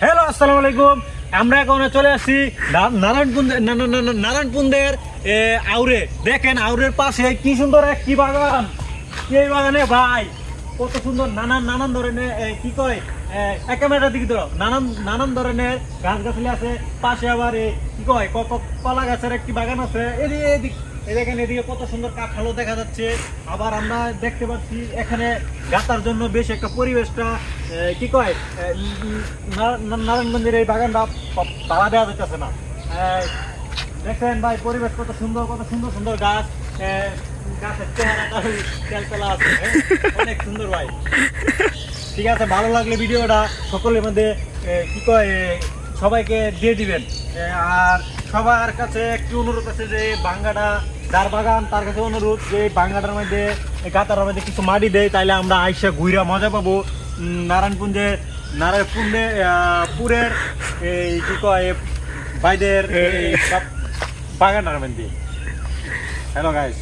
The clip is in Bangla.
হ্যালো, আসসালামু আলাইকুম। আমরা এখন চলে আসছি নারায়ণপুরের আউরে। দেখেন আউরের পাশে কি সুন্দর এক কি বাগান। এই বাগানে ভাই কত সুন্দর নানান ধরনের কি কয় ক্যামেরার দিকে ধরো, নানান ধরনের গাছ গাছালি আছে। পাশে আবার কি কয় কলা গাছের একটি বাগান আছে। দেখেন এদিকে কত সুন্দর কাঁঠালও দেখা যাচ্ছে। আবার আমরা দেখতে পাচ্ছি এখানে গাছার জন্য বেশ একটা পরিবেশটা কি কয় নারায়ণগঞ্জের এই বাগানটা তালা দেওয়া যাচ্ছে না। দেখেন ভাই পরিবেশ কত সুন্দর সুন্দর গাছ, গাছের চেহারাটা তেলতলা আছে, অনেক সুন্দর ভাই। ঠিক আছে, ভালো লাগলে ভিডিওটা সকলের মধ্যে কি কয় সবাইকে দিয়ে দিবেন। আর সবার কাছে একটু অনুরোধ আছে যে বাঙ্গাটা যার বাগান তার কাছে অনুরোধ যে বাঙ্গাটার মধ্যে গাতার মধ্যে কিছু মাটি দেয়, তাইলে আমরা আইসা ঘুরা মজা পাবো। পুরের এই কি কয় বাইদের বাগানটার মধ্যে। Hello guys.